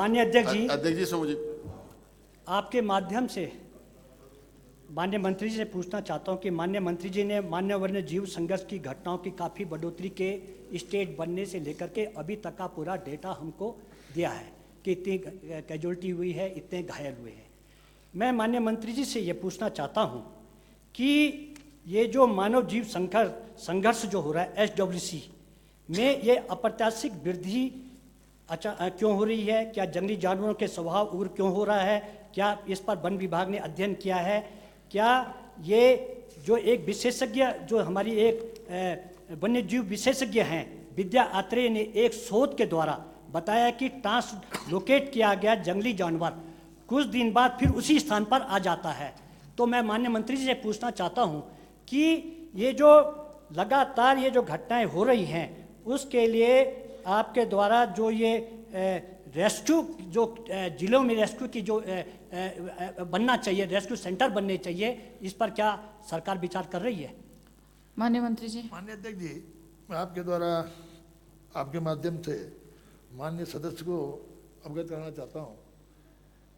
माननीय अध्यक्ष जी, अध्यक्ष जी से मुझे आपके माध्यम से माननीय मंत्री जी से पूछना चाहता हूं कि माननीय मंत्री जी ने मानव वन्य जीव संघर्ष की घटनाओं की काफ़ी बढ़ोतरी के स्टेट बनने से लेकर के अभी तक का पूरा डेटा हमको दिया है कि इतनी कैजुअल्टी हुई है, इतने घायल हुए हैं। मैं माननीय मंत्री जी से ये पूछना चाहता हूँ कि ये जो मानव जीव संघर्ष जो हो रहा है SWC में, ये अप्रत्याशित वृद्धि क्यों हो रही है? क्या जंगली जानवरों के स्वभाव उग्र क्यों हो रहा है? क्या इस पर वन विभाग ने अध्ययन किया है? क्या ये जो एक विशेषज्ञ, जो हमारी एक वन्य जीव विशेषज्ञ हैं विद्या आत्रेय ने एक शोध के द्वारा बताया कि ट्रांसलोकेट किया गया जंगली जानवर कुछ दिन बाद फिर उसी स्थान पर आ जाता है। तो मैं माननीय मंत्री जी से पूछना चाहता हूँ कि ये जो लगातार ये जो घटनाएं हो रही हैं, उसके लिए आपके द्वारा जो ये रेस्क्यू, जो जिलों में रेस्क्यू की जो बनना चाहिए, रेस्क्यू सेंटर बनने चाहिए, इस पर क्या सरकार विचार कर रही है? माननीय मंत्री जी। माननीय अध्यक्ष जी, मैं आपके द्वारा आपके माध्यम से माननीय सदस्य को अवगत कराना चाहता हूं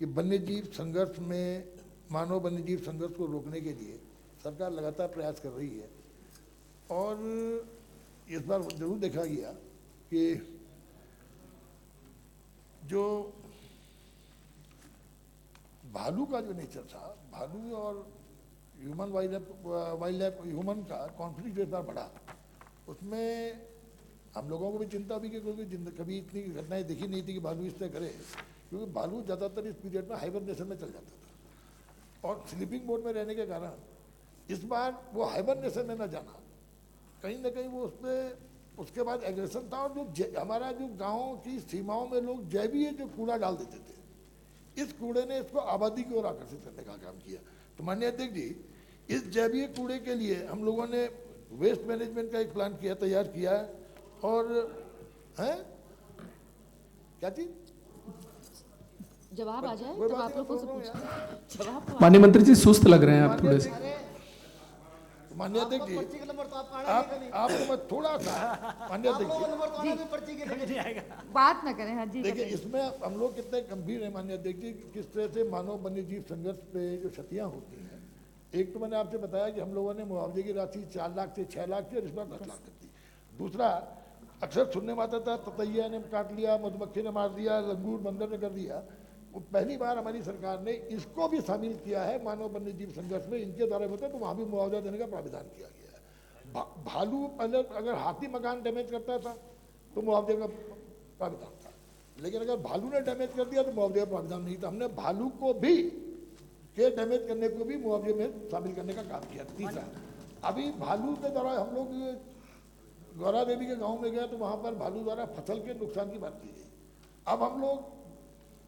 कि वन्यजीव संघर्ष में मानव वन्यजीव संघर्ष को रोकने के लिए सरकार लगातार प्रयास कर रही है। और इस बार जरूर देखा गया कि जो भालू का जो नेचर था, भालू और वाइल्ड लाइफ ह्यूमन का कॉन्फ्लिक्ट इस बार बढ़ा। उसमें हम लोगों को भी चिंता भी कि क्योंकि कभी इतनी घटनाएं देखी नहीं थी कि भालू इस तरह करे, क्योंकि भालू ज़्यादातर इस पीरियड में हाइबरनेशन में चल जाता था और स्लीपिंग मोड में रहने के कारण इस बार वो हाइबरनेशन में न जाना, कहीं ना कहीं वो उसमें उसके बाद एग्रेशन था। और जो हमारा जो गाँव की सीमाओं में लोग जैवीय जो कूड़ा डाल देते थे, इस कूड़े ने इसको आबादी की ओर आकर्षित करने का काम किया। तो माननीय अध्यक्ष जी, इस जैवीय कूड़े के लिए हम लोगों ने वेस्ट मैनेजमेंट का एक प्लान तैयार किया है। और हैं क्या चीज जवाब आ जाए तो आप लोगों से पूछें। जवाब माननीय मंत्री जी सुस्त लग रहे हैं आप थोड़े से। माननीय अध्यक्ष जी, आप तो मैं थोड़ा सा माननीय अध्यक्ष जी बात ना करें। हाँ जी, देखिए, इसमें हम लोग कितने गंभीर हैं माननीय अध्यक्ष जी, किस तरह से मानव वन्यजीव संघर्ष पे जो क्षतियां होती हैं। एक तो मैंने आपसे बताया कि हम लोगों ने मुआवजे की राशि 4 लाख से 6 लाख से और इस बार 10 लाख कर दी। दूसरा, अक्सर सुनने में आता था ततैया ने काट लिया, मधुमक्खी ने मार दिया, लंगूर बंदर ने कर दिया। वो पहली बार हमारी सरकार ने इसको भी शामिल किया है मानव वन्यजीव संघर्ष में। इनके द्वारा होता है तो वहाँ भी मुआवजा देने का प्रावधान किया गया है। भालू पहले अगर हाथी मकान डैमेज करता था तो मुआवजे का प्रावधान था, लेकिन अगर भालू ने डैमेज कर दिया तो मुआवजे का प्रावधान नहीं था। हमने भालू को भी के डैमेज करने को भी मुआवजे में शामिल करने का काम किया। तीसरा, अभी भालू के द्वारा हम लोग गौरा देवी के गांव में गए तो वहां पर भालू द्वारा फसल के नुकसान की बात की गई। अब हम लोग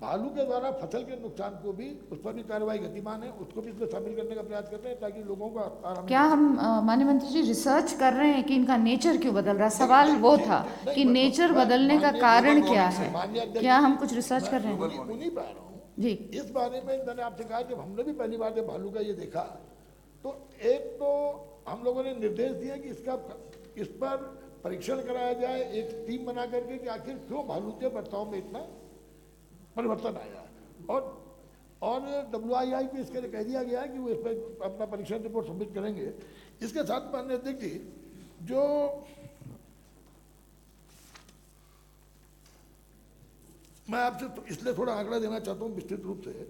भालू के द्वारा फसल के नुकसान को भी, उस पर भी कार्रवाई गतिमान है, उसको भी इसमें शामिल करने का प्रयास करते हैं ताकि लोगों का आराम। क्या हम माननीय मंत्री जी रिसर्च कर रहे हैं कि इनका नेचर क्यों बदल रहा है? सवाल वो था कि नेचर बदलने का कारण क्या है। क्या हम कुछ रिसर्च कर रहे हैं? उन्हीं पा रहा हूँ जी, इस बारे में मैंने आपसे कहा जब हमने भी पहली बार जब भालू का ये देखा तो एक तो हम लोगों ने निर्देश दिया कि इस पर परीक्षण कराया जाए, एक टीम बना करके कि आखिर क्यों भालू के बर्ताव में इतना परिवर्तन आया। और WII को इसके लिए कह दिया गया है कि वो इस पर अपना परीक्षण रिपोर्ट सबमिट करेंगे। इसके साथ माननीय अध्यक्ष जी, जो मैं आपसे इसलिए थोड़ा आंकड़ा देना चाहता हूँ विस्तृत रूप से।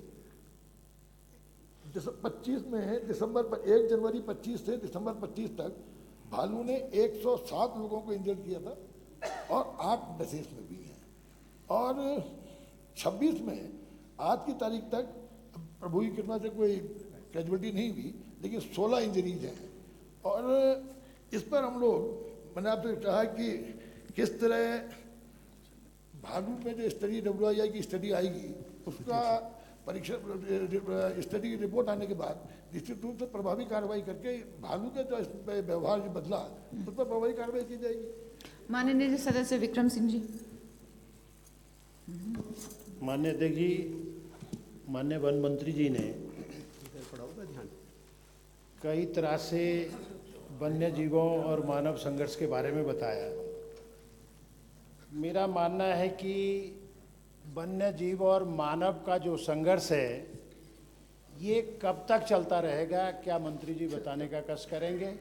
25 में दिसंबर 1 जनवरी 25 से दिसंबर 25 तक भालू ने 107 लोगों को इंजर्ड किया था और 8 डिसीज में भी हैं। और 26 में आज की तारीख तक प्रभु की कृपा से कोई कैजुअलिटी नहीं हुई, लेकिन 16 इंजरीज हैं। और इस पर हम लोग, मैंने आपसे कहा कि किस तरह भालू में जो स्टडी WII की स्टडी आएगी, उसका परीक्षण स्टडी की रिपोर्ट आने के बाद निश्चित रूप से प्रभावी कार्रवाई करके भालू के जो व्यवहार जो बदला उस पर प्रभावी कार्रवाई की जाएगी। माननीय सदस्य विक्रम सिंह जी। माननीय अध्यक्ष जी, माननीय वन मंत्री जी ने कई तरह से वन्य जीवों और मानव संघर्ष के बारे में बताया। मेरा मानना है कि वन्य जीव और मानव का जो संघर्ष है ये कब तक चलता रहेगा, क्या मंत्री जी बताने का कष्ट करेंगे?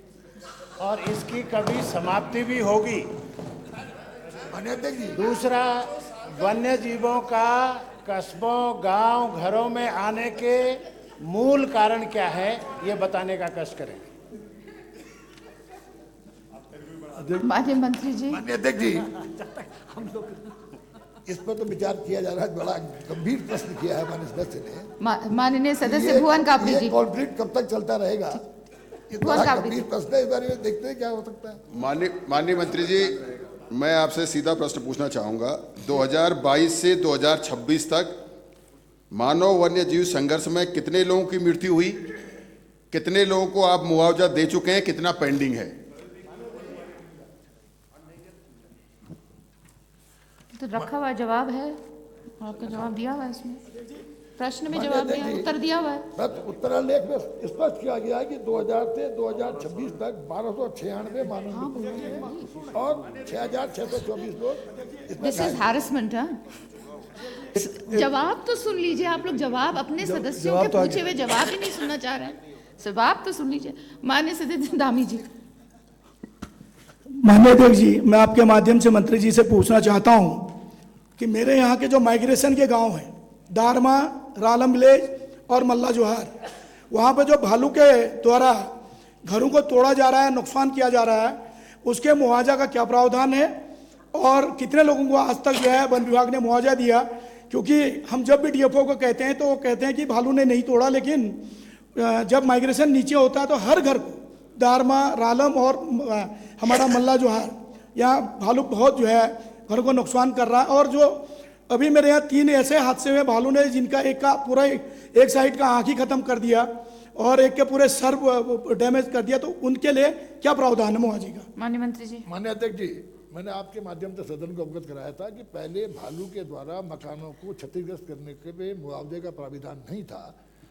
और इसकी कभी समाप्ति भी होगी? दूसरा, वन्य जीवों का कस्बों, गांव, घरों में आने के मूल कारण क्या है, ये बताने का कष्ट करेंगे। माननीय मंत्री जी, माननीय अध्यक्ष जी, इस पर तो विचार किया जा रहा है। बड़ा गंभीर प्रश्न किया है माननीय सदस्य ने। माननीय सदस्य भुवन कापड़ी जी, कॉन्फ्लिक्ट कब तक चलता रहेगा, ये बड़ा गंभीर प्रश्न है। इस बारे में देखते हैं क्या हो सकता है। माननीय मंत्री जी, मैं आपसे सीधा प्रश्न पूछना चाहूँगा। 2022 से 2026 तक मानव वन्य जीव संघर्ष में कितने लोगों की मृत्यु हुई, कितने लोगों को आप मुआवजा दे चुके हैं, कितना पेंडिंग है? तो रखा हुआ जवाब है, आपका जवाब दिया हुआ है इसमें, प्रश्न में जवाब दिया, उत्तर दिया हुआ है। उत्तरालेख में स्पष्ट किया गया है कि 2000 से 2026 तक 1296 मानव मृत्यु हुई और 6624 लोग। This is harassment. जवाब तो सुन लीजिए आप लोग, जवाब अपने सदस्यों के पूछे हुए जवाब ही नहीं सुनना चाह रहे हैं, जवाब तो सुन लीजिए। माननीय सदस्य धामी जी। माननीय अध्यक्ष जी, मैं आपके माध्यम से मंत्री जी से पूछना चाहता हूं कि मेरे यहाँ के जो माइग्रेशन के गांव हैं, दारमा, रालम विलेज और मल्ला जोहार, वहाँ पे जो भालू के द्वारा घरों को तोड़ा जा रहा है, नुकसान किया जा रहा है, उसके मुआवजा का क्या प्रावधान है और कितने लोगों को आज तक जो है वन विभाग ने मुआवजा दिया? क्योंकि हम जब भी डीएफओ को कहते हैं तो वो कहते हैं कि भालू ने नहीं तोड़ा, लेकिन जब माइग्रेशन नीचे होता है तो हर घर को, दारमा, रालम और हमारा मल्ला जोहार, यहाँ भालू बहुत जो है घर को नुकसान कर रहा है। और जो अभी मेरे यहाँ 3 ऐसे हादसे हुए भालू ने, जिनका एक का पूरा एक साइड का आँख ही खत्म कर दिया और एक के पूरे सर डैमेज कर दिया, तो उनके लिए क्या प्रावधान है मुआवजे का? माननीय मंत्री जी। माननीय अध्यक्ष जी, मैंने आपके माध्यम से सदन को अवगत कराया था कि पहले भालू के द्वारा मकानों को क्षतिग्रस्त करने के लिए मुआवजे का प्राविधान नहीं था।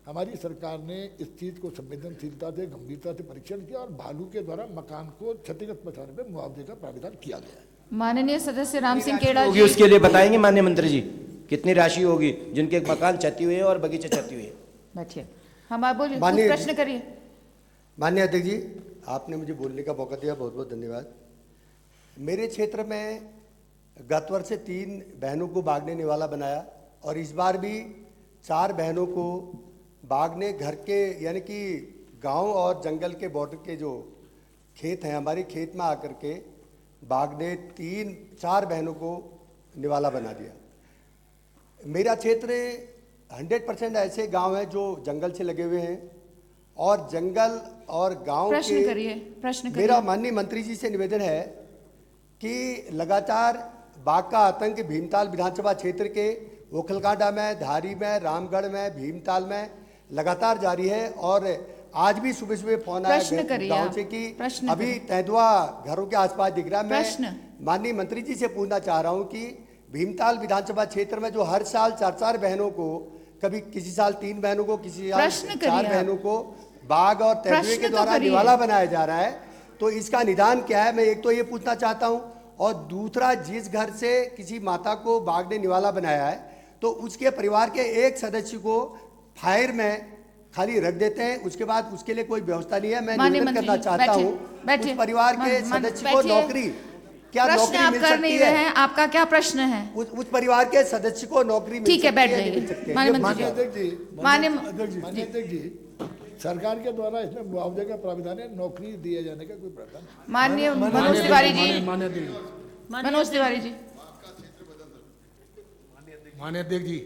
हमारी सरकार ने इस चीज़ को संवेदनशीलता से, गंभीरता से परीक्षण किया और भालू के द्वारा मकान को क्षतिग्रस्त पहुंचाने पर मुआवजे का प्राविधान किया गया है। माननीय सदस्य राम सिंह केड़ा होगी जी, उसके लिए बताएंगे माननीय मंत्री जी, कितनी राशि होगी जिनके मकान क्षति हुए और बगीचे क्षति हुए? बैठिए, हम आप बोलिए, माननीय प्रश्न करिए। माननीय अध्यक्ष जी, आपने मुझे बोलने का मौका दिया, बहुत बहुत धन्यवाद। मेरे क्षेत्र में गत वर्ष से 3 बहनों को बाघ ने निवाला बनाया और इस बार भी 4 बहनों को बाघ ने घर के, यानी कि गांव और जंगल के बॉर्डर के जो खेत हैं, हमारे खेत में आकर के बाघ ने 4 बहनों को निवाला बना दिया। मेरा क्षेत्र 100% ऐसे गांव हैं जो जंगल से लगे हुए हैं और जंगल और गांव के। प्रश्न करिए, प्रश्न करिए। मेरा माननीय मंत्री जी से निवेदन है कि लगातार बाघ का आतंक भीमताल विधानसभा क्षेत्र के ओखलकांडा में, धारी में, रामगढ़ में, भीमताल में लगातार जारी है और आज भी सुबह सुबह फोन आया गांव से कि अभी तेंदुआ घरों के आसपास दिख रहा है। मैं माननीय मंत्री जी से पूछना चाह रहा हूं कि भीमताल विधानसभा क्षेत्र में जो हर साल 4-4 बहनों को, कभी किसी साल 3 बहनों को, किसी साल 4 बहनों को बाघ और तेंदुए के द्वारा निवाला बनाया जा रहा है, तो इसका निदान क्या है? मैं एक तो ये पूछना चाहता हूं और दूसरा, जिस घर से किसी माता को बाघ ने निवाला बनाया है तो उसके परिवार के एक सदस्य को फायर में खाली रख देते हैं, उसके बाद उसके लिए कोई व्यवस्था नहीं है। मैं निवेदन करना चाहता हूँ उस परिवार के सदस्य को नौकरी, क्या नौकरी मिल सकती है? आपका क्या प्रश्न है? उस परिवार के सदस्य को नौकरी मिल ठीक है, बैठ सकती जाइए। माननीय अध्यक्ष जी, सरकार के द्वारा इसमें मुआवजे का प्राविधान है, नौकरी दिए जाने का कोई प्रावधान? माननीय मनोज तिवारी जी। मनोज तिवारी जी। माननीय अध्यक्ष जी,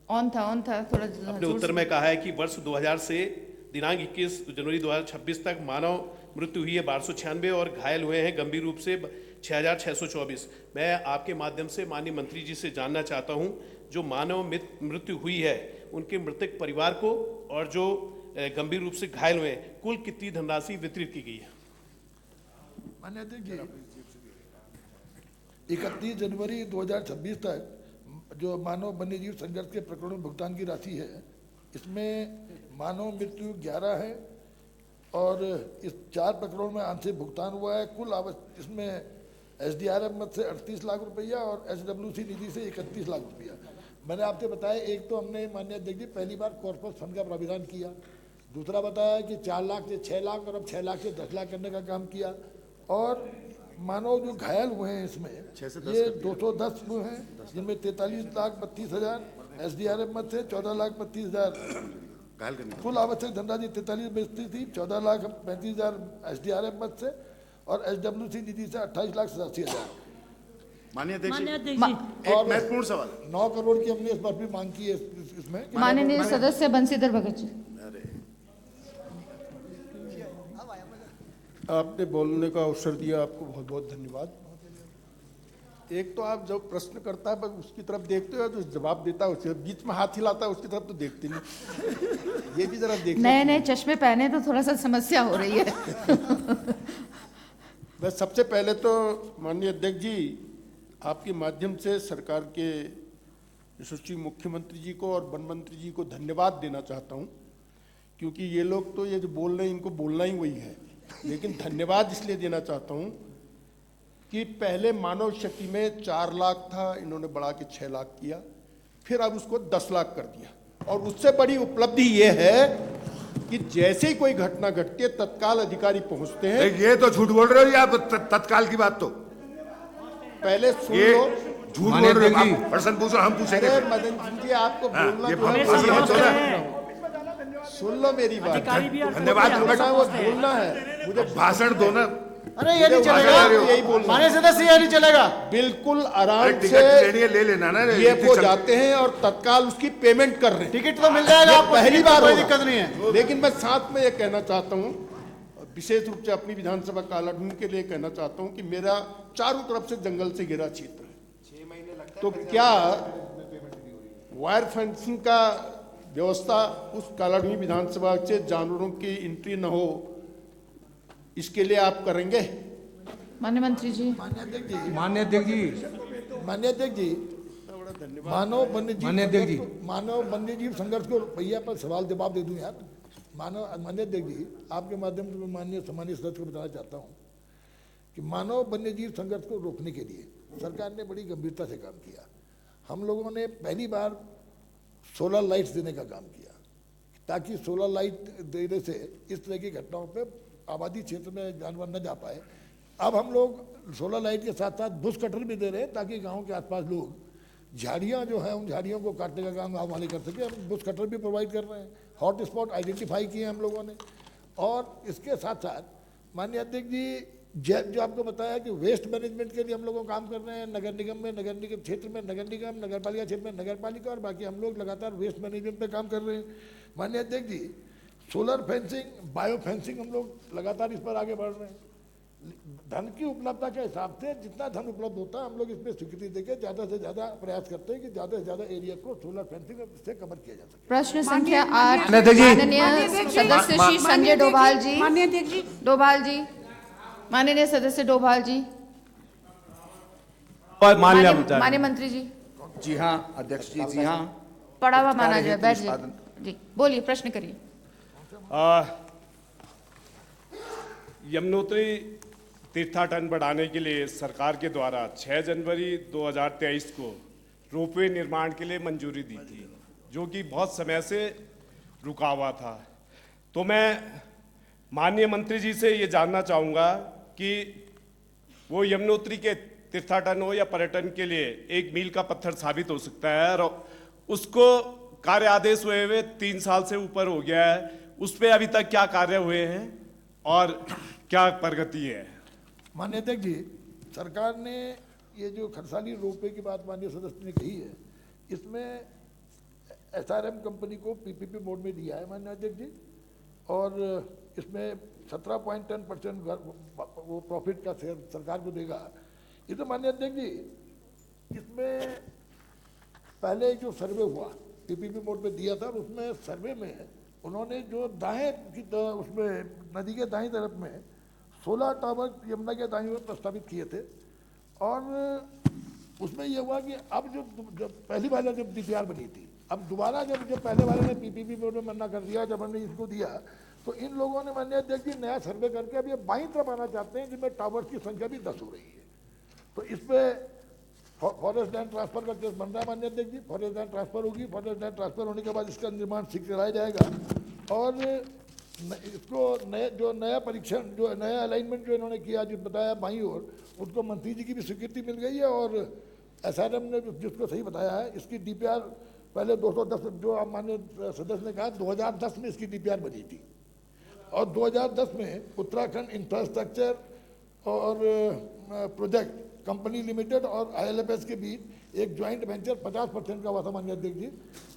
ऑन था थोड़ा अपने उत्तर में कहा है कि वर्ष 2000 से दिनांक 21 जनवरी 2026 तक मानव मृत्यु हुई है 1296 और घायल हुए हैं गंभीर रूप से 6624। मैं आपके माध्यम से माननीय मंत्री जी से जानना चाहता हूं, जो मानव मृत्यु हुई है उनके मृतक परिवार को और जो गंभीर रूप से घायल हुए हैं, कुल कितनी धनराशि वितरित की गई है? माननीय अध्यक्ष जी, 31 जनवरी 2026 तक जो मानव वन्यजीव संघर्ष के प्रकरणों में भुगतान की राशि है, इसमें मानव मृत्यु 11 है और इस 4 प्रकरणों में आंशिक भुगतान हुआ है। कुल इसमें SDRF मद से 38 लाख रुपया और SWC निधि से 31 लाख रुपया। मैंने आपसे बताया, एक तो हमने माननीय अध्यक्ष जी पहली बार कॉर्पस फंड का प्राविधान किया, दूसरा बताया कि 4 लाख से 6 लाख और अब 6 लाख से 10 लाख करने का काम किया। और मानो जो घायल हुए हैं इसमें ये 210 हुए हैं, जिनमें 43,32,000 SDRF मद से, 14,32,000 कुल आवश्यक धनराशि 43 बेचती थी, 14,35,000 SDRF मद से और SWC निधि से 28,87,000। माननीय अध्यक्ष जी, और महत्वपूर्ण सवाल 9 करोड़ की हमने इस बार भी मांग की है इसमें। माननीय सदस्य बंशीधर भगत जी। आपने बोलने का अवसर दिया, आपको बहुत बहुत धन्यवाद। एक तो आप जब प्रश्न करता है बस उसकी तरफ देखते हो, जो जवाब देता है उसके बीच में हाथ हिलाता है उसकी तरफ तो देखते नहीं। ये भी जरा देख। नए नए चश्मे पहने तो थोड़ा सा समस्या हो रही है। बस सबसे पहले तो माननीय अध्यक्ष जी आपके माध्यम से सरकार के यशस्वी मुख्यमंत्री जी को और वन मंत्री जी को धन्यवाद देना चाहता हूँ, क्योंकि ये लोग तो ये जो बोल रहे हैं इनको बोलना ही वही है, लेकिन धन्यवाद इसलिए देना चाहता हूँ कि पहले मानव शक्ति में 4 लाख था, इन्होंने बढ़ा के 6 लाख किया, फिर अब उसको 10 लाख कर दिया। और उससे बड़ी उपलब्धि ये है कि जैसे ही कोई घटना घटती है तत्काल अधिकारी पहुंचते हैं। ये तो झूठ बोल रहे हो आप, तत्काल की बात तो पहले सुन लो। झूठ बोल रहे हो आप, प्रश्न पूछो, हम पूछेंगे। मदन सिंह जी आपको बोलना सुन लो मेरी बात। धन्यवाद, वो बोलना है, मुझे भाषण दो ना। अरे ये नहीं चलेगा, यही बोलना। माननीय सदस्य ये नहीं चलेगा। बिल्कुल आराम से ले लेना ना, ये वो जाते हैं और तत्काल उसकी पेमेंट कर रहे हैं। टिकट तो मिल जाएगा आपको, पहली बार, कोई दिक्कत नहीं है। लेकिन मैं साथ में ये कहना चाहता हूँ, विशेष रूप से अपनी विधानसभा कालाढूंढ के लिए कहना चाहता हूँ कि मेरा चारों तरफ से जंगल से घिरा क्षेत्र है, 6 महीने लगता है। तो क्या वायर फेंसिंग का व्यवस्था उस कालाढूंढी विधानसभा से जानवरों की एंट्री न हो, इसके लिए आप करेंगे? माननीय मंत्री जी। माननीय अध्यक्ष जी, माननीय अध्यक्ष जी, माननीय अध्यक्ष जी, मानव वन्यजीव संघर्ष को भैया पर सवाल जवाब दे दूं यार। माननीय अध्यक्ष जी, आपके माध्यम से मैं माननीय सम्मानित सदस्य को बताना चाहता हूं कि मानव वन्यजीव संघर्ष को रोकने के लिए सरकार ने बड़ी गंभीरता से काम किया। हम लोगों ने पहली बार सोलर लाइट्स देने का काम किया, ताकि सोलर लाइट देने से इस तरह की घटनाओं पे आबादी क्षेत्र में जानवर न जा पाए। अब हम लोग सोलर लाइट के साथ साथ बुश कटर भी दे रहे हैं, ताकि गांव के आसपास लोग झाड़ियां जो हैं उन झाड़ियों को काटने का काम गाँव वाले कर सके। हम बुश कटर भी प्रोवाइड कर रहे हैं, हॉट स्पॉट आइडेंटिफाई किए हम लोगों ने। और इसके साथ साथ माननीय अध्यक्ष जी, जो आपको बताया कि वेस्ट मैनेजमेंट के लिए हम लोग काम कर रहे हैं, नगर निगम में, नगर निगम क्षेत्र में नगर निगम, नगर पालिका क्षेत्र में नगर पालिका, और बाकी हम लोग लगातार वेस्ट मैनेजमेंट पे काम कर रहे हैं। माननीय अध्यक्ष जी, सोलर फेंसिंग, बायो फेंसिंग, हम लोग लगातार इस पर आगे बढ़ रहे हैं। धन की उपलब्धता के हिसाब से जितना धन उपलब्ध होता है हम लोग इसमें स्वीकृति देकर ज़्यादा से ज़्यादा प्रयास करते हैं कि ज़्यादा से ज़्यादा एरिया को सोलर फेंसिंग से कवर किया जा सके। प्रश्न संख्या 8 माननीय सदस्य श्री संजय डोभाल जी। माननीय अध्यक्ष जी, डोभाल जी, माननीय सदस्य डोभाल जी। माननीय मंत्री जी। जी हाँ अध्यक्ष जी, जी हाँ, पड़ा हुआ माना जाए, बैठ जाइए जी, बोलिए, प्रश्न करिए। यमुनोत्री तीर्थाटन बढ़ाने के लिए सरकार के द्वारा 6 जनवरी 2023 को रोपवे निर्माण के लिए मंजूरी दी थी, जो कि बहुत समय से रुका हुआ था। तो मैं माननीय मंत्री जी से ये जानना चाहूँगा कि वो यमुनोत्री के तीर्थाटन हो या पर्यटन के लिए एक मील का पत्थर साबित हो सकता है, और उसको कार्य आदेश हुए हुए 3 साल से ऊपर हो गया है, उस पर अभी तक क्या कार्य हुए हैं और क्या प्रगति है? माननीय अध्यक्ष जी, सरकार ने ये जो खरसाली रोपवे की बात माननीय सदस्य ने कही है, इसमें SRM कंपनी को PPP मोड में दिया है माननीय अध्यक्ष जी, और इसमें 17.10% वो प्रॉफिट का शेयर सरकार को देगा। ये तो माननीय अध्यक्ष जी, इसमें पहले जो सर्वे हुआ PPP मोड में दिया था, और उसमें सर्वे में उन्होंने जो दाएं की उसमें नदी के दाईं तरफ में 16 टावर यमुना के दाईं ओर प्रस्तावित किए थे, और उसमें यह हुआ कि अब जब पहली बार जब DPR बनी थी, अब दोबारा जब पहले वाले ने PPP मोड में मना कर दिया, जब हमने इसको दिया तो इन लोगों ने माननीय अध्यक्ष जी नया सर्वे करके अब ये बाईं तरफ आना चाहते हैं, जिनमें टावर्स की संख्या भी 10 हो रही है। तो इस पे फॉरेस्ट लैंड ट्रांसफर का केस बन रहा है माननीय अध्यक्ष जी। फॉरेस्ट लैंड ट्रांसफर होगी, फॉरेस्ट लैंड ट्रांसफर होने के बाद इसका निर्माण शीघ्र कराया जाएगा और इसको नया परीक्षण, जो नया अलाइनमेंट जो इन्होंने किया, जो बताया बाईं ओर, उसको मंत्री जी की भी स्वीकृति मिल गई है और SRM ने जिसको सही बताया है, इसकी DPR पहले 210, जो आप माननीय सदस्य ने कहा 2010 में इसकी DPR बनी थी और 2010 में उत्तराखंड इंफ्रास्ट्रक्चर और प्रोजेक्ट कंपनी लिमिटेड और IL&FS के बीच एक ज्वाइंट वेंचर 50% का हुआ था माननीय अध्यक्ष जी,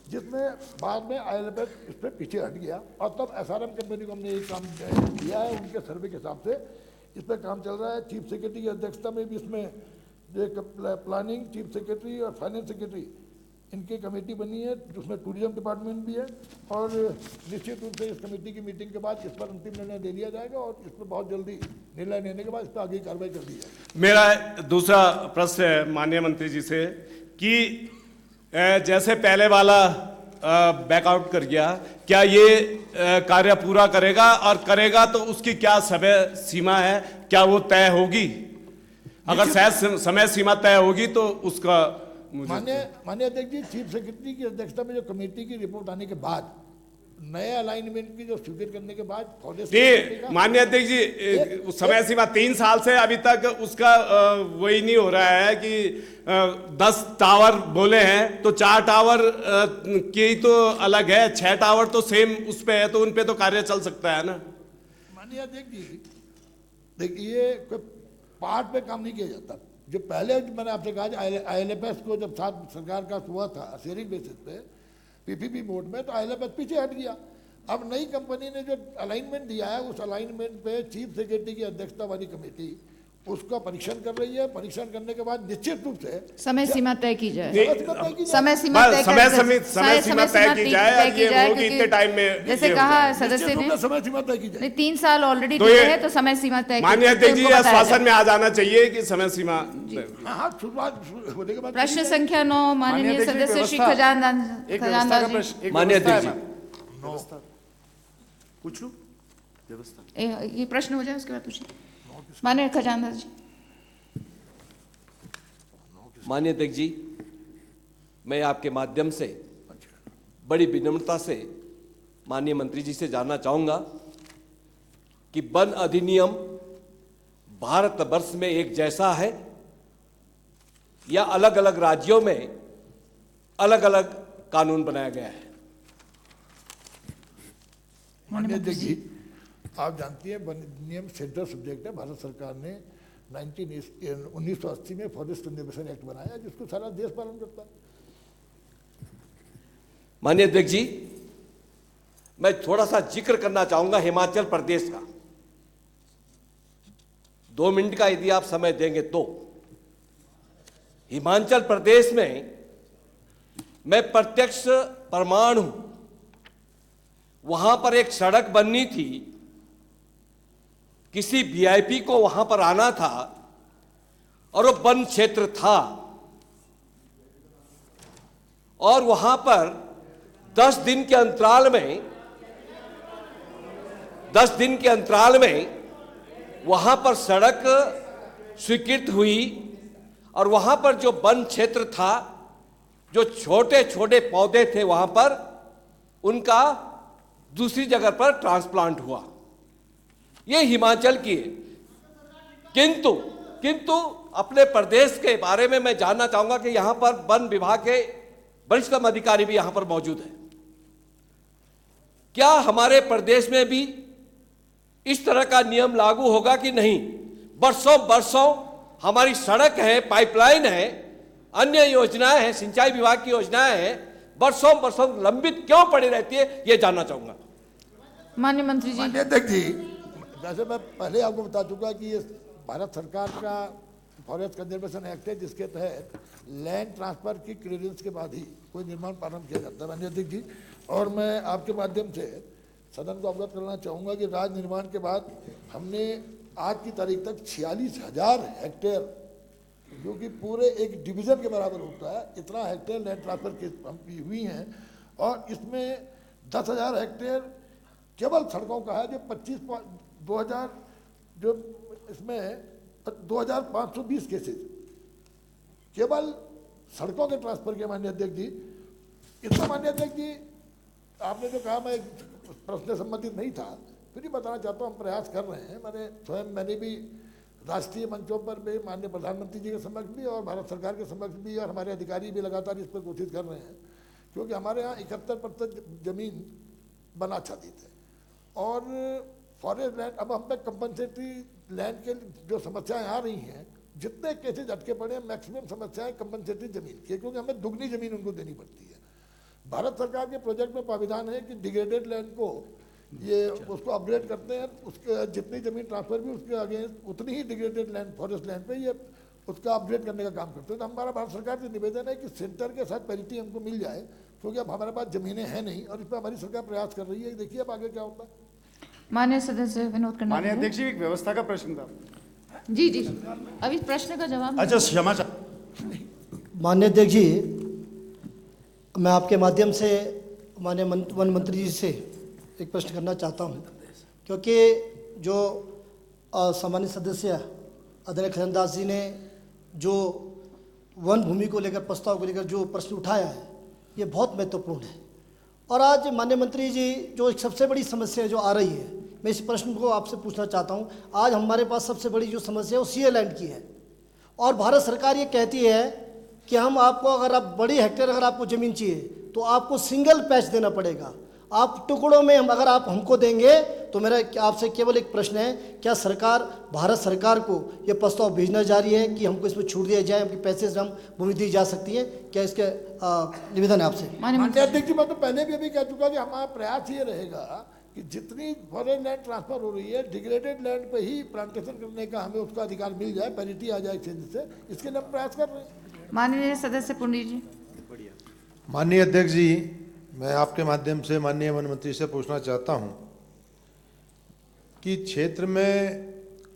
जिसमें बाद में IL&FS इस पर पीछे हट गया और तब SRM कंपनी को हमने ये काम किया है। उनके सर्वे के हिसाब से इस पर काम चल रहा है। चीफ सेक्रेटरी की अध्यक्षता में भी इसमें प्लानिंग, चीफ सेक्रेटरी और फाइनेंस सेक्रेटरी, इनकी कमेटी बनी है, जिसमें टूरिज्म डिपार्टमेंट भी है और निश्चित रूप से इस कमेटी की मीटिंग के बाद इस पर अंतिम निर्णय ले लिया जाएगा और इस पर बहुत जल्दी निर्णय लेने के बाद इस पर आगे कार्रवाई कर दी जाएगी। मेरा दूसरा प्रश्न है माननीय मंत्री जी से कि जैसे पहले वाला बैकआउट कर गया, क्या ये कार्य पूरा करेगा और करेगा तो उसकी क्या समय सीमा है, क्या वो तय होगी? अगर समय सीमा तय होगी तो उसका माननीय अध्यक्ष जी, चीफ सेक्रेटरी की अध्यक्षता में जो कमेटी की रिपोर्ट आने के बाद, नए अलाइनमेंट की जो स्वीकृत करने के बाद माननीय अध्यक्ष जी, समय सीमा 3 साल से अभी तक उसका वही नहीं हो रहा है कि 10 टावर बोले हैं तो 4 टावर की तो अलग है, 6 टावर तो सेम उस पे है, तो उन पे तो कार्य चल सकता है ना। माननीय अध्यक्ष जी, देखिए कोई पार्ट पे काम नहीं किया जाता। जो पहले मैंने आपसे कहा IL&FS को जब साथ सरकार का हुआ था शेयरिंग बेसिस पे PPP मोड में, तो IL&FS पीछे हट गया। अब नई कंपनी ने जो अलाइनमेंट दिया है, उस अलाइनमेंट पे चीफ सेक्रेटरी की अध्यक्षता वाली कमेटी उसका परीक्षण कर रही है। परीक्षण करने के बाद निश्चित रूप से समय सीमा तय की जाए, समय सीमा तय की जाए, ये होगी इतने टाइम में, जैसे कहा सदस्य ने समय सीमा तय की जाए। 3 साल ऑलरेडी दिए हैं तो समय सीमा तय। माननीय अध्यक्ष जी, आश्वासन में आ जाना चाहिए कि समय सीमा। शुरुआत होने के बाद प्रश्न संख्या 9 माननीय सदस्य श्री खजानदार जी। माननीय अध्यक्ष जी, पूछ लूं व्यवस्था, ये प्रश्न हो जाए उसके बाद पूछिए माननीय खजानदार जी। माननीय अध्यक्ष जी, मैं आपके माध्यम से बड़ी विनम्रता से माननीय मंत्री जी से जानना चाहूंगा कि वन अधिनियम भारतवर्ष में एक जैसा है या अलग अलग राज्यों में अलग अलग कानून बनाया गया है? माननीय अध्यक्ष जी, आप जानती हैं वन अधिनियम सेंट्रल सब्जेक्ट है। भारत सरकार ने 1980 में फॉरेस्ट कंजर्वेशन एक्ट बनाया, जिसको सारा देश पालन करता है। माननीय अध्यक्ष जी, मैं थोड़ा सा जिक्र करना चाहूंगा हिमाचल प्रदेश का, 2 मिनट का यदि आप समय देंगे तो। हिमाचल प्रदेश में मैं प्रत्यक्ष प्रमाण हूं। वहां पर एक सड़क बननी थी, किसी VIP को वहां पर आना था और वो वन क्षेत्र था और वहां पर 10 दिन के अंतराल में वहां पर सड़क स्वीकृत हुई और वहां पर जो वन क्षेत्र था, जो छोटे छोटे पौधे थे वहां पर, उनका दूसरी जगह पर ट्रांसप्लांट हुआ। ये हिमाचल की है। किंतु अपने प्रदेश के बारे में मैं जानना चाहूंगा कि यहां पर वन विभाग के वरिष्ठतम अधिकारी भी यहां पर मौजूद है। क्या हमारे प्रदेश में भी इस तरह का नियम लागू होगा कि नहीं? वर्षों हमारी सड़क है, पाइपलाइन है, अन्य योजनाएं हैं, सिंचाई विभाग की योजनाएं हैं, वर्षों लंबित क्यों पड़ी रहती है, ये जानना चाहूंगा। माननीय मंत्री जी। माननीय अध्यक्ष जी, जैसे मैं पहले आपको बता चुका कि ये भारत सरकार का फॉरेस्ट कंजर्वेशन एक्ट है, जिसके तहत लैंड ट्रांसफर की क्लियरेंस के बाद ही कोई निर्माण प्रारंभ किया जाता है। माननीय अध्यक्ष जी, और मैं आपके माध्यम से सदन को अवगत करना चाहूँगा कि राज्य निर्माण के बाद हमने आज की तारीख तक 46,000 हेक्टेयर, जो कि पूरे एक डिवीज़न के बराबर होता है, इतना हेक्टेयर लैंड ट्रांसफर की हुई हैं और इसमें 10,000 हेक्टेयर केवल सड़कों का है जो 2000 जो इसमें 2520 केसेज केवल सड़कों के ट्रांसफर के। माननीय अध्यक्ष जी, इतना माननीय अध्यक्ष जी आपने जो कहा मैं प्रश्न से संबंधित नहीं था, फिर भी बताना चाहता हूँ हम प्रयास कर रहे हैं। मैंने भी राष्ट्रीय मंचों पर भी माननीय प्रधानमंत्री जी के समक्ष भी और भारत सरकार के समक्ष भी और हमारे अधिकारी भी लगातार इस पर कोशिश कर रहे हैं, क्योंकि हमारे यहाँ 71% जमीन बनाच्छादित है और फॉरेस्ट लैंड। अब हम पे कंपनसेटरी लैंड के जो समस्याएं आ रही हैं, जितने केसेज अटके पड़े हैं, मैक्सिमम समस्याएं कंपनसेटरी जमीन की, क्योंकि हमें दुगनी जमीन उनको देनी पड़ती है। भारत सरकार के प्रोजेक्ट में प्राविधान है कि डिग्रेडेड लैंड को ये उसको अपग्रेड करते हैं, उसके जितनी जमीन ट्रांसफर भी उसके अगेंस्ट उतनी ही डिग्रेडेड लैंड फॉरेस्ट लैंड पे ये उसका अपग्रेड करने का काम करते हैं। तो हमारा भारत सरकार से निवेदन है कि सेंटर के साथ पैरिटी हमको मिल जाए, क्योंकि अब हमारे पास जमीनें हैं नहीं और इस पर हमारी सरकार प्रयास कर रही है। देखिए अब आगे क्या होता है। माननीय सदस्य विनोद खन्ना। माननीय अध्यक्ष जी, एक व्यवस्था का प्रश्न था। जी जी, अभी प्रश्न का जवाब। अच्छा, क्षमा माननीय अध्यक्ष जी, मैं आपके माध्यम से माननीय वन मंत्री जी से एक प्रश्न करना चाहता हूं, क्योंकि जो सामान्य सदस्य आदरणीय खजानदास जी ने जो वन भूमि को लेकर, प्रस्ताव को लेकर जो प्रश्न उठाया है, ये बहुत महत्वपूर्ण है। और आज माननीय मंत्री जी, जो एक सबसे बड़ी समस्या जो आ रही है, मैं इस प्रश्न को आपसे पूछना चाहता हूं। आज हमारे पास सबसे बड़ी जो समस्या है वो सीए लैंड की है, और भारत सरकार ये कहती है कि हम आपको, अगर आप बड़ी हेक्टेयर अगर आपको ज़मीन चाहिए तो आपको सिंगल पैच देना पड़ेगा, आप टुकड़ों में हम अगर आप हमको देंगे। तो मेरा आपसे केवल एक प्रश्न है, क्या सरकार, भारत सरकार को ये प्रस्ताव भेजना जारी है कि हमको इसमें छूट दिया जाए, हमके पैसे से हम भूमि दी जा सकती है? क्या इसके निवेदन है आपसे? माननीय अध्यक्ष जी, मैं तो पहले भी अभी कह चुका कि हमारा प्रयास ये रहेगा कि जितनी फॉरेन लैंड ट्रांसफर हो रही है, डिग्रेडेड लैंड पे ही प्लांटेशन करने का हमें उसका अधिकार मिल जाए, पैरिटी आ जाए एक्सचेंज से, इसके लिए हम प्रयास कर रहे हैं। माननीय सदस्य पुंडीर जी। माननीय अध्यक्ष जी, मैं आपके माध्यम से माननीय वन मंत्री से पूछना चाहता हूं कि क्षेत्र में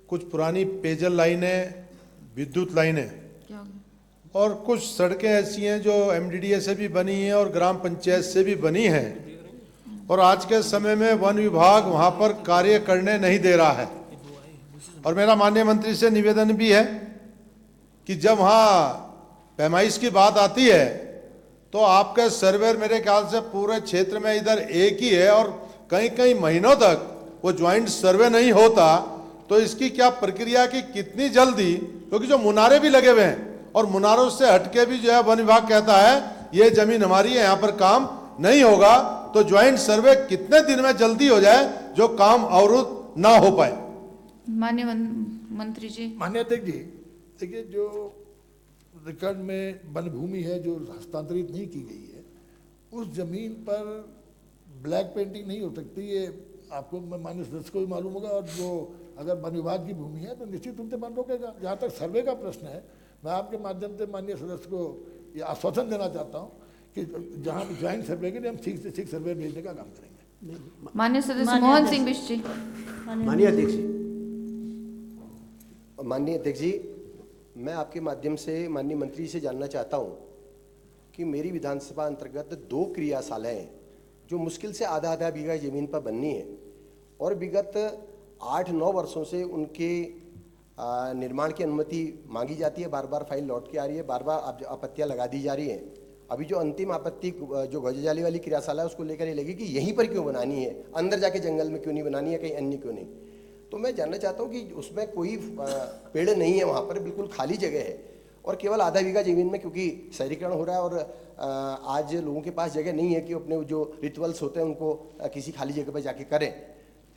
कुछ पुरानी पेयजल लाइनें, विद्युत लाइनें और कुछ सड़कें ऐसी हैं जो एमडीडीए से भी बनी हैं और ग्राम पंचायत से भी बनी हैं, और आज के समय में वन विभाग वहां पर कार्य करने नहीं दे रहा है। और मेरा माननीय मंत्री से निवेदन भी है कि जब वहाँ पैमाइश की बात आती है तो आपके सर्वेयर मेरे ख्याल से पूरे क्षेत्र में इधर एक ही है और कई कई महीनों तक वो ज्वाइंट सर्वे नहीं होता। तो इसकी क्या प्रक्रिया की कितनी जल्दी, क्योंकि जो मुनारे भी लगे हुए हैं और मुनारों से हटके भी जो है वन विभाग कहता है ये जमीन हमारी है, यहाँ पर काम नहीं होगा, तो ज्वाइंट सर्वे कितने दिन में जल्दी हो जाए जो काम अवरुद्ध ना हो पाए? माननीय मंत्री जी। माननीय अध्यक्ष जी, देखिए जो रिकॉर्ड में वन भूमि है जो हस्तांतरित नहीं की गई है, उस जमीन पर ब्लैक पेंटिंग नहीं हो सकती। ये आपको माननीय सदस्य को भी मालूम होगा, और जो अगर वन विभाग की भूमि है तो निश्चित रूप से वन रोकेगा। जहाँ तक सर्वे का प्रश्न है, मैं आपके माध्यम से माननीय सदस्य को ये आश्वासन देना चाहता हूँ कि जहाँ भी ज्वाइंट सर्वे के लिए हम ठीक से ठीक सर्वे भेजने का काम करेंगे। माननीय सदस्य मोहन सिंह बिष्ट जी। माननीय अध्यक्ष जी, माननीय अध्यक्ष जी, मैं आपके माध्यम से माननीय मंत्री से जानना चाहता हूँ कि मेरी विधानसभा अंतर्गत 2 क्रियाशालाएं जो मुश्किल से आधा आधा बीघा जमीन पर बननी है और विगत 8-9 वर्षों से उनके निर्माण की अनुमति मांगी जाती है, बार बार फाइल लौट के आ रही है, बार बार आपत्तियां लगा दी जा रही हैं। अभी जो अंतिम आपत्ति जो गौजाली वाली क्रियाशाला है उसको लेकर ये लगी कि यहीं पर क्यों बनानी है, अंदर जाके जंगल में क्यों नहीं बनानी है, कहीं अन्य क्यों नहीं। तो मैं जानना चाहता हूँ कि उसमें कोई पेड़ नहीं है, वहाँ पर बिल्कुल खाली जगह है और केवल आधा बीघा जमीन में, क्योंकि शहरीकरण हो रहा है और आज लोगों के पास जगह नहीं है कि अपने जो रिचुअल्स होते हैं उनको किसी खाली जगह पर जाके करें।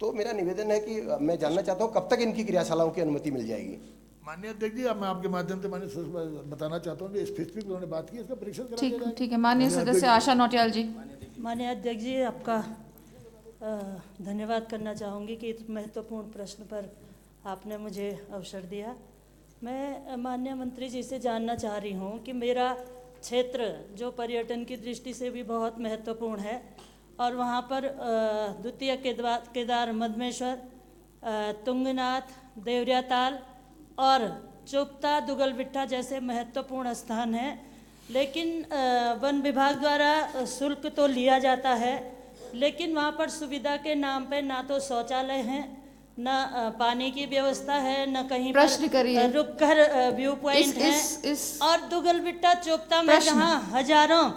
तो मेरा निवेदन है कि मैं जानना चाहता हूँ कब तक इनकी क्रियाशालाओं की अनुमति मिल जाएगी। माननीय अध्यक्ष जी, मैं आपके माध्यम से माननीय बताना चाहता हूँ, स्पेसिफिक उन्होंने बात की, इसका परीक्षण करा दिया जाएगा। ठीक है। माननीय सदस्य आशा नौटियाल जी। माननीय अध्यक्ष जी, आपका धन्यवाद करना चाहूँगी कि इस महत्वपूर्ण प्रश्न पर आपने मुझे अवसर दिया। मैं माननीय मंत्री जी से जानना चाह रही हूँ कि मेरा क्षेत्र जो पर्यटन की दृष्टि से भी बहुत महत्वपूर्ण है और वहाँ पर द्वितीय केदार मधमेश्वर, तुंगनाथ, देवरिया ताल और चुप्ता दुगलबिट्ठा जैसे महत्वपूर्ण स्थान हैं, लेकिन वन विभाग द्वारा शुल्क तो लिया जाता है, लेकिन वहाँ पर सुविधा के नाम पे ना तो शौचालय है, ना पानी की व्यवस्था है, ना कहीं प्रश्न करिए। रुक कर व्यू पॉइंट है। और दुगलबिट्टा चोपता में जहाँ हजारों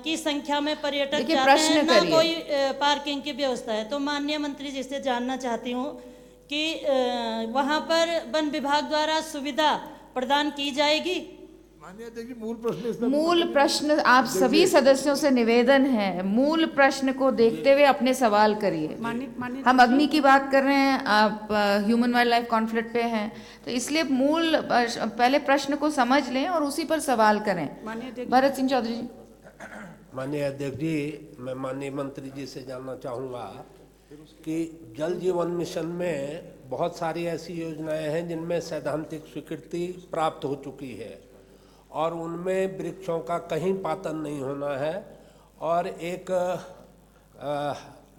की संख्या में पर्यटक जाते हैं, ना कोई पार्किंग की व्यवस्था है। तो माननीय मंत्री जी से जानना चाहती हूँ कि वहाँ पर वन विभाग द्वारा सुविधा प्रदान की जाएगी। मूल प्रश्न आप सभी सदस्यों से निवेदन है, मूल प्रश्न को देखते हुए अपने सवाल करिए। हम अग्नि की बात कर रहे हैं, आप ह्यूमन वाइल्ड लाइफ कॉन्फ्लिक्ट पे हैं, तो इसलिए मूल पहले प्रश्न को समझ लें और उसी पर सवाल करें। भरत सिंह चौधरी जी। माननीय अध्यक्ष जी, मैं माननीय मंत्री जी से जानना चाहूँगा कि जल जीवन मिशन में बहुत सारी ऐसी योजनाएं हैं जिनमें सैद्धांतिक स्वीकृति प्राप्त हो चुकी है और उनमें वृक्षों का कहीं पातन नहीं होना है। और एक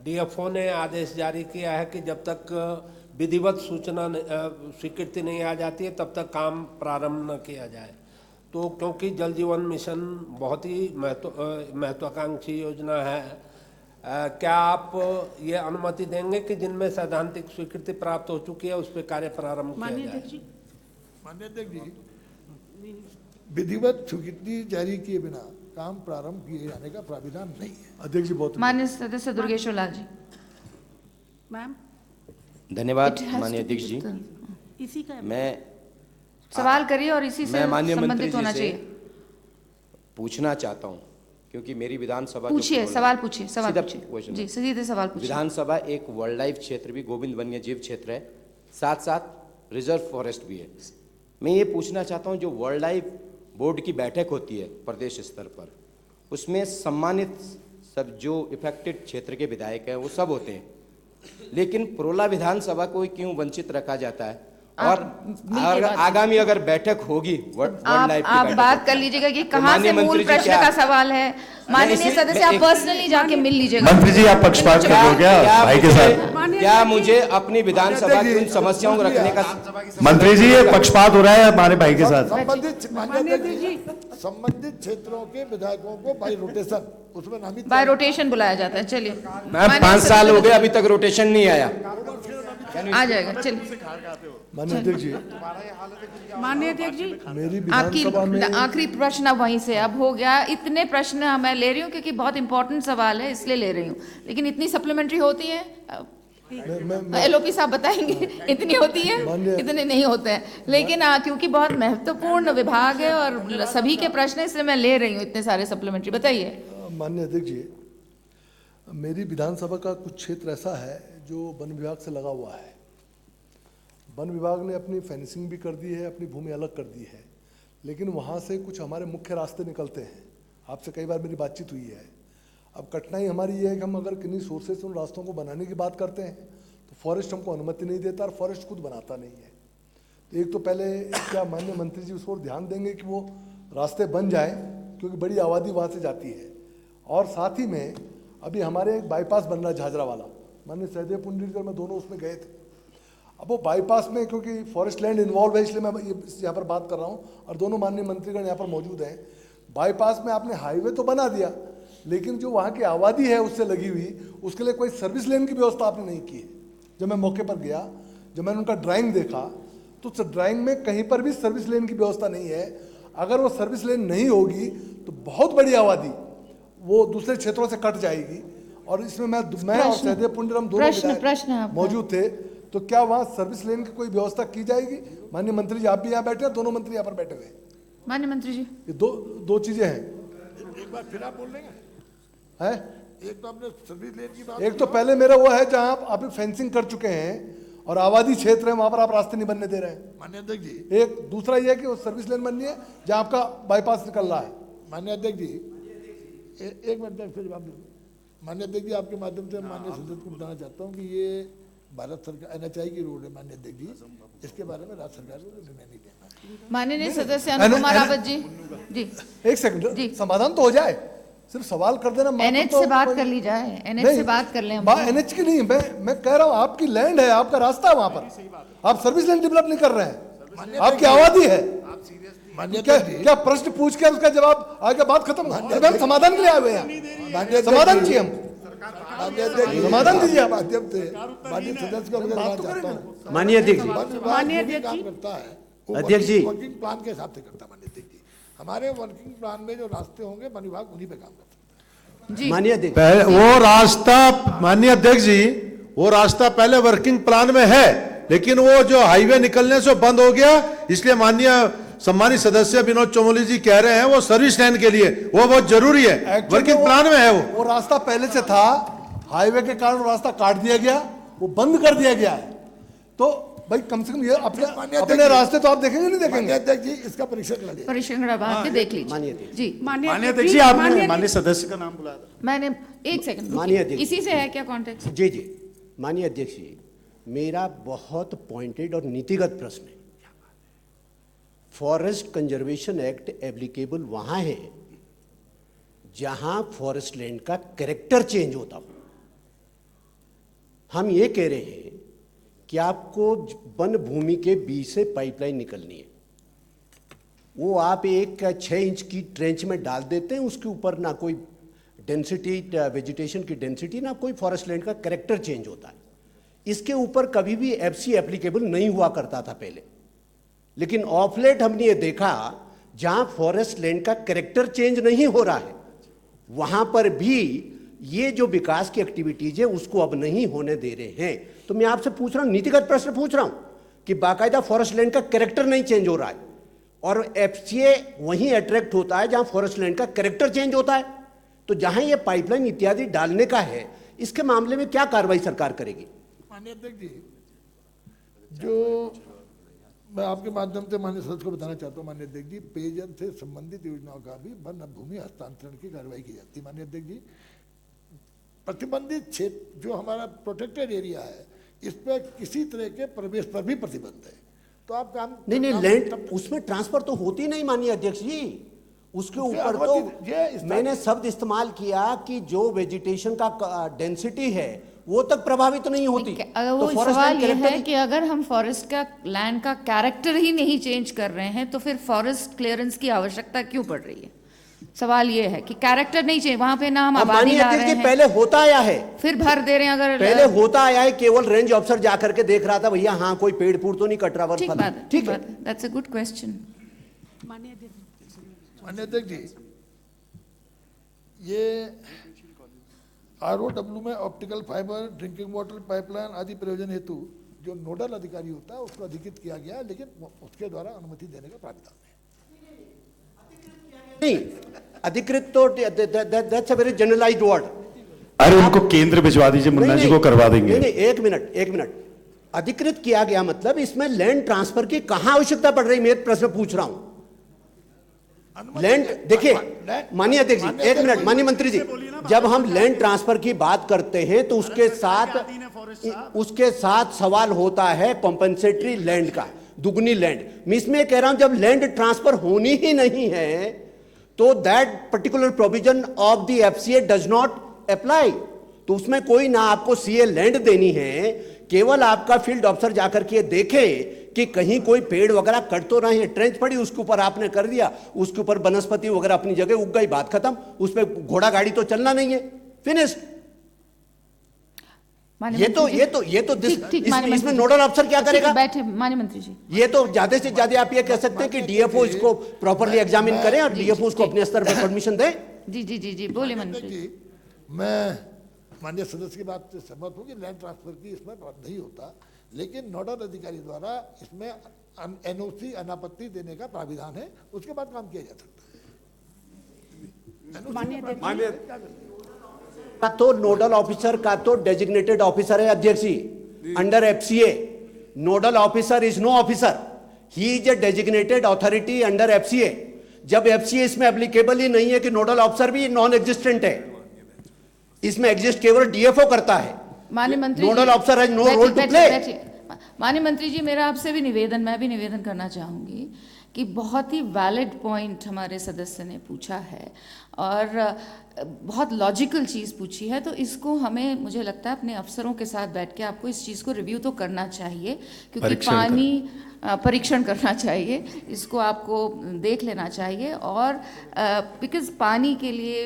डीएफओ ने आदेश जारी किया है कि जब तक विधिवत सूचना स्वीकृति नहीं आ जाती है तब तक काम प्रारंभ न किया जाए। तो क्योंकि जल जीवन मिशन बहुत ही महत्वाकांक्षी योजना है, क्या आप ये अनुमति देंगे कि जिनमें सैद्धांतिक स्वीकृति प्राप्त हो चुकी है उस पर कार्य प्रारंभ किया जाए? माननीय अध्यक्ष जी, विधिवत स्वीकृति जारी किए बिना काम प्रारंभ किए जाने का प्राविधान नहीं है। अध्यक्ष जी बहुत माननीय सदस्य दुर्गेश्वर लाल जी। मैम धन्यवाद माननीय अध्यक्ष जी। इसी का मैं सवाल करिए और इसी से संबंधित होना चाहिए। पूछना चाहता हूं क्योंकि मेरी विधानसभा पूछिए, सवाल पूछिए, सवाल पूछिए जी, सीधे सवाल पूछिए। विधानसभा एक वाइल्ड लाइफ क्षेत्र भी, गोविंद वन्य जीव क्षेत्र है, साथ साथ रिजर्व फॉरेस्ट भी है। मैं ये पूछना चाहता हूं, जो वाइल्ड लाइफ बोर्ड की बैठक होती है प्रदेश स्तर पर, उसमें सम्मानित सब जो इफेक्टेड क्षेत्र के विधायक हैं वो सब होते हैं, लेकिन पुरोला विधानसभा को क्यों वंचित रखा जाता है? और आगामी अगर बैठक होगी वर्ल्ड लाइफ की, आप बात कर लीजिएगा कि कहाँ से मूल प्रश्न का सवाल है। माननीय सदस्य, आप पर्सनली जाके मिल लीजिएगा। मंत्री जी, आप पक्षपात कर रहे हो क्या भाई के साथ? क्या मुझे अपनी विधानसभा की उन समस्याओं को रखने का? मंत्री जी, ये पक्षपात हो रहा है हमारे भाई के साथ। संबंधित क्षेत्रों के विधायकों को बाय रोटेशन, उसमें नामित बाय रोटेशन बुलाया जाता है। चलिए मैम, 5 साल हो गए अभी तक रोटेशन नहीं आया। आ जाएगा, चलिए। माननीय अध्यक्ष जी, माननीय अध्यक्ष जी, मेरी विधानसभा में आखिरी प्रश्न अब वहीं से अब हो गया। इतने प्रश्न मैं ले रही हूँ क्योंकि बहुत इंपॉर्टेंट सवाल है, इसलिए ले रही हूँ, लेकिन इतनी सप्लीमेंट्री होती है? एलओपी साहब बताएंगे इतनी होती है? इतने नहीं होते हैं, लेकिन क्योंकि बहुत महत्वपूर्ण विभाग है और सभी के प्रश्न, इसलिए मैं ले रही हूँ इतने सारे सप्लीमेंट्री। बताइए। माननीय अध्यक्ष जी, मेरी विधानसभा का कुछ क्षेत्र ऐसा है जो वन विभाग से लगा हुआ है। वन विभाग ने अपनी फेंसिंग भी कर दी है, अपनी भूमि अलग कर दी है, लेकिन वहाँ से कुछ हमारे मुख्य रास्ते निकलते हैं। आपसे कई बार मेरी बातचीत हुई है। अब कठिनाई हमारी ये है कि हम अगर किन्हीं सोर्सेज से उन रास्तों को बनाने की बात करते हैं तो फॉरेस्ट हमको अनुमति नहीं देता और फॉरेस्ट खुद बनाता नहीं है। तो एक तो पहले क्या माननीय मंत्री जी उस पर ध्यान देंगे कि वो रास्ते बन जाए, क्योंकि बड़ी आबादी वहाँ से जाती है। और साथ ही में अभी हमारे एक बाईपास बन रहा है झाझरा वाला, माननीय सहदेव पुंडरीकर में दोनों उसमें गए थे। अब वो बाईपास में क्योंकि फॉरेस्ट लैंड इन्वॉल्व है, इसलिए मैं यहाँ पर बात कर रहा हूँ और दोनों माननीय मंत्रीगण यहाँ पर मौजूद हैं। बाईपास में आपने हाईवे तो बना दिया, लेकिन जो वहाँ की आबादी है उससे लगी हुई, उसके लिए कोई सर्विस लेन की व्यवस्था आपने नहीं की है। जब मैं मौके पर गया, जब मैंने उनका ड्राइंग देखा, तो उस ड्राइंग में कहीं पर भी सर्विस लेन की व्यवस्था नहीं है। अगर वो सर्विस लेन नहीं होगी तो बहुत बड़ी आबादी वो दूसरे क्षेत्रों से कट जाएगी। और इसमें मैं और सहदेव पुंडर हम दोनों मौजूद थे, तो क्या वहाँ सर्विस लेन की कोई व्यवस्था की जाएगी? माननीय मंत्री जी, आप भी यहाँ बैठे हैं, दोनों मंत्री यहाँ पर बैठे हुए। माननीय मंत्री जी, ये दो चीजें हैं। एक बार फिर आप बोल लेंगे है? एक तो आपने सर्विस लेन की बात, एक तो पहले मेरा वो है जहाँ आप फेंसिंग कर चुके हैं और आबादी क्षेत्र है, वहां पर आप रास्ते नहीं बनने दे रहे हैं। माननीय अध्यक्ष जी, एक दूसरा ये है कि वो सर्विस लेन बननी है जहाँ आपका बाईपास निकल रहा है। माननीय अध्यक्ष जी, एक मिनट फिर जवाब दीजिए। माननीय अध्यक्ष जी, आपके माध्यम से माननीय सदस्य को बताना चाहता हूँ कि ये भारत सरकार NHI की रोड है। माननीय अध्यक्ष जी, इसके बारे में राज्य सरकार को निर्णय नहीं देना। माननीय सदस्य अनुकुमार रावत जी, एक सेकंड जी, समाधान तो हो जाए, सिर्फ सवाल कर देना। NH से बात कर ली जाए, NH से बात कर लें हम। NH की नहीं, मैं कह रहा हूँ आपकी लैंड है, आपका रास्ता है, वहां पर आप सर्विस लैंड डेवलप नहीं कर रहे हैं, आपकी आबादी है। क्या प्रश्न पूछ के उसका जवाब आगे बात खत्म? हम समाधान के लिए आए हुए हैं, समाधान चाहिए हम। समाधान दीजिए आप माध्यम से माननीय सदस्य को बताना चाहता हूँ। माननीय अध्यक्ष जी, माननीय अध्यक्ष जी करता है अध्यक्ष जी, वर्किंग प्लान के हिसाब से करता है। माननीय अध्यक्ष जी, हमारे वर्किंग प्लान में जो रास्ते होंगे वन विभाग उन्हीं पे काम करता है। माननीय अध्यक्ष, वो रास्ता माननीय अध्यक्ष जी, वो रास्ता पहले वर्किंग प्लान में है, लेकिन वो जो हाईवे निकलने से बंद हो गया, इसलिए माननीय सम्मानित सदस्य विनोद चमोली जी कह रहे हैं वो सर्विस लाइन के लिए वो बहुत जरूरी है, वर्किंग प्लान में है वो रास्ता पहले से था, हाईवे के कारण रास्ता काट दिया गया, वो बंद कर दिया गया है। तो भाई कम से कम ये अपने रास्ते तो आप देखेंगे नहीं देखेंगे। अध्यक्ष जी इसका परीक्षण करिए, परीक्षण बात के देख लीजिए जी। माननीय अध्यक्ष जी, आपने माननीय सदस्य का नाम बुलाया था। मैंने एक सेकंड, माननीय अध्यक्ष, इसी से है क्या कॉन्टेक्स्ट? जी जी, माननीय अध्यक्ष जी, मेरा बहुत पॉइंटेड और नीतिगत प्रश्न है। फॉरेस्ट कंजर्वेशन एक्ट एप्लीकेबल वहां है जहां फॉरेस्ट लैंड का कैरेक्टर चेंज होता हो। हम ये कह रहे हैं कि आपको वन भूमि के बीच से पाइपलाइन निकलनी है, वो आप एक 6 इंच की ट्रेंच में डाल देते हैं, उसके ऊपर ना कोई डेंसिटी, वेजिटेशन की डेंसिटी, ना कोई फॉरेस्ट लैंड का कैरेक्टर चेंज होता है। इसके ऊपर कभी भी एफसी एप्लीकेबल नहीं हुआ करता था पहले, लेकिन ऑफ लेट हमने ये देखा जहां फॉरेस्ट लैंड का कैरेक्टर चेंज नहीं हो रहा है वहां पर भी ये जो विकास की एक्टिविटीज है उसको अब नहीं होने दे रहे हैं। तो मैं आपसे पूछ रहा हूं, नीतिगत प्रश्न पूछ रहा हूं कि बाकायदा फॉरेस्ट लैंड का कैरेक्टर नहीं चेंज हो रहा है और एफसीए वहीं अट्रैक्ट होता है जहां फॉरेस्ट लैंड का कैरेक्टर चेंज होता है। तो जहां ये पाइपलाइन इत्यादि डालने का है, इसके मामले में क्या कार्रवाई सरकार करेगी? माननीय अध्यक्ष जी, जो मैं आपके माध्यम से माननीय सदस्य को बताना चाहता हूँ, माननीय अध्यक्ष जी, पेयजल से संबंधित योजनाओं का भी वन भूमि हस्तांतरण की कार्रवाई की जाती है। माननीय अध्यक्ष जी, प्रतिबंधित क्षेत्र जो हमारा प्रोटेक्टेड एरिया है, इस पर किसी तरह के प्रवेश पर भी प्रतिबंध है। तो आप काम नहीं लैंड उसमें ट्रांसफर तो होती नहीं माननीय अध्यक्ष जी, उसके ऊपर तो मैंने शब्द इस्तेमाल किया कि जो वेजिटेशन का डेंसिटी है वो तक प्रभावित नहीं होती। वो तो सवाल ये है कि अगर हम फॉरेस्ट का लैंड का कैरेक्टर ही नहीं चेंज कर रहे हैं तो फिर फॉरेस्ट क्लियरेंस की आवश्यकता क्यों पड़ रही है? सवाल ये है कि कैरेक्टर नहीं चाहिए वहां पे, ना हम आबादी ला रहे हैं। पहले होता आया है, फिर भर दे रहे हैं। अगर पहले होता आया है, केवल रेंज ऑफिसर जाकर के देख रहा था भैया हाँ कोई पेड़ फूल तो नहीं कट रहा। ठीक बात है, ठीक बात है, दैट्स अ गुड क्वेश्चन। माननीय अध्यक्ष जी, ये ROW में optical fibre, drinking water pipeline आदि प्रयोजन हेतु जो नोडल अधिकारी होता है उसको अधिकृत किया गया है, लेकिन उसके द्वारा अनुमति देने का प्रावधान है। नहीं अधिकृत तो that's a very generalised word. अरे उनको केंद्र भिजवा दीजिए, मुन्ना जी को करवा देंगे। नहीं, एक मिनट, अधिकृत किया गया मतलब इसमें लैंड ट्रांसफर की कहां आवश्यकता पड़ रही? मैं प्रश्न पूछ रहा हूं। लैंड देखिए माननीय अध्यक्ष जी, एक मिनट, माननीय मंत्री जी, जब हम लैंड ट्रांसफर की बात करते हैं तो उसके साथ सवाल होता है कॉम्पेंसेटरी लैंड का, दुगनी लैंड। मैं इसमें कह रहा हूं जब लैंड ट्रांसफर होनी ही नहीं है तो that particular provision of the FCA does not apply. तो उसमें कोई ना आपको सीए लैंड देनी है, केवल आपका फील्ड ऑफिसर जाकर के देखे कि कहीं कोई पेड़ वगैरह कट तो नहीं है, ट्रेंच पड़ी उसके ऊपर आपने कर दिया, उसके ऊपर वनस्पति वगैरह अपनी जगह उग गई, बात खत्म। उसमें घोड़ा गाड़ी तो चलना नहीं है, फिनिश। ये तो इसमें नोडल अफसर क्या करेगा? बैठे माननीय मंत्री जी, ये तो ज्यादा से ज्यादा आप ये कह सकते हैं कि डीएफओ इसको प्रॉपरली एग्जामिन करें और डीएफओ उसको अपने स्तर पर परमिशन दे। जी बोले मंत्री जी। मैं माननीय सदस्य की बात से सहमत हूँ कि लैंड ट्रांसफर की इसमें नहीं होता, लेकिन नोडल अधिकारी द्वारा इसमें एनओसी अनापत्ति देने का प्राविधान है, उसके बाद काम किया जा सकता है। का तो नोडल ऑफिसर का तो डेजिग्नेटेड ऑफिसर है अध्यक्ष ji, under FCA. Nodal officer is no officer, he is a designated authority under FCA. जब एफसीए इसमें एप्लीकेबल ही नहीं है कि नोडल ऑफिसर भी नॉन एग्जिस्टेंट है, इसमें एग्जिस्ट केवल डीएफओ करता है। माननीय मंत्री, nodal officer has no role to play. माननीय मंत्री जी, मेरा आपसे भी निवेदन, मैं भी निवेदन करना चाहूंगी कि बहुत ही वैलिड पॉइंट हमारे सदस्य ने पूछा है और बहुत लॉजिकल चीज़ पूछी है, तो इसको हमें, मुझे लगता है अपने अफसरों के साथ बैठ के आपको इस चीज़ को रिव्यू तो करना चाहिए, क्योंकि पानी परीक्षण करना चाहिए, इसको आपको देख लेना चाहिए। और बिकॉज़ पानी के लिए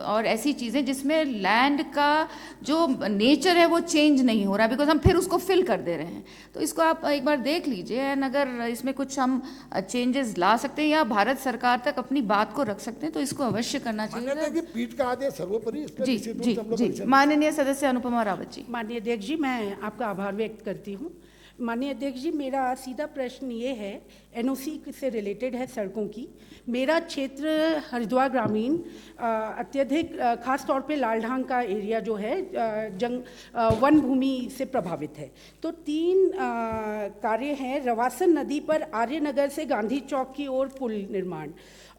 और ऐसी चीज़ें जिसमें लैंड का जो नेचर है वो चेंज नहीं हो रहा, बिकॉज हम फिर उसको फिल कर दे रहे हैं। तो इसको आप एक बार देख लीजिए, एंड अगर इसमें कुछ हम चेंजेस ला सकते हैं या भारत सरकार तक अपनी बात को रख सकते हैं तो इसको अवश्य करना चाहिए। पीठ का आदेश सर्वोपरि। जी जी जी, माननीय सदस्य अनुपमा रावत जी। माननीय अध्यक्ष जी, मैं आपका आभार व्यक्त करती हूँ। माननीय अध्यक्ष जी, मेरा सीधा प्रश्न ये है, एनओसी से रिलेटेड है, सड़कों की। मेरा क्षेत्र हरिद्वार ग्रामीण अत्यधिक खास तौर पे लालढांग का एरिया जो है वन भूमि से प्रभावित है। तो 3 कार्य हैं। रवासन नदी पर आर्यनगर से गांधी चौक की ओर पुल निर्माण,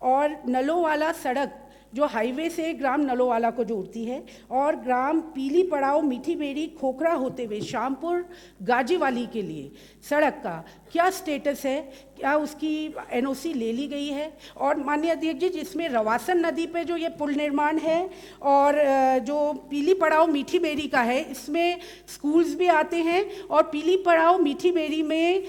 और नलोवाला सड़क जो हाईवे से ग्राम नलोवाला को जोड़ती है, और ग्राम पीली पड़ाव मीठी मेरी खोखरा होते हुए शामपुर गाजीवाली के लिए सड़क का क्या स्टेटस है, क्या उसकी एनओसी ले ली गई है? और माननीय अध्यक्ष जी, जिसमें रवासन नदी पे जो ये पुल निर्माण है और जो पीली पड़ाव मीठी मेरी का है, इसमें स्कूल्स भी आते हैं, और पीली पड़ाव मीठी मेरी में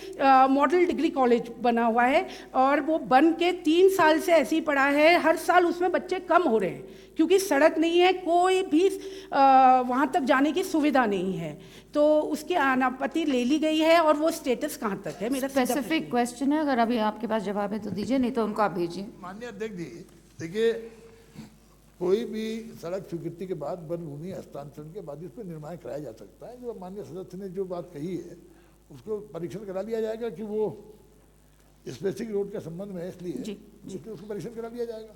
मॉडल डिग्री कॉलेज बना हुआ है, और वो बन के 3 साल से ऐसे ही पड़ा है। हर साल उसमें बच्चे कम हो रहे हैं क्योंकि सड़क नहीं है, कोई भी वहाँ तक जाने की सुविधा नहीं है। तो उसकी अनापत्ति ले ली गई है, और वो स्टेटस कहाँ तक है? मेरा स्पेसिफिक क्वेश्चन है, अगर अभी आपके पास जवाब है तो दीजिए, नहीं तो उनको आप भेजिए। माननीय अध्यक्ष जी, देखिए, कोई भी सड़क स्वीकृति के बाद वन भूमि हस्तांतरण के बाद इस पर निर्माण कराया जा सकता है। जो माननीय सदस्य ने जो बात कही है उसको परीक्षण करा लिया जाएगा कि वो स्पेसिफिक रोड के संबंध में है, इसलिए उसको परीक्षण करा लिया जाएगा।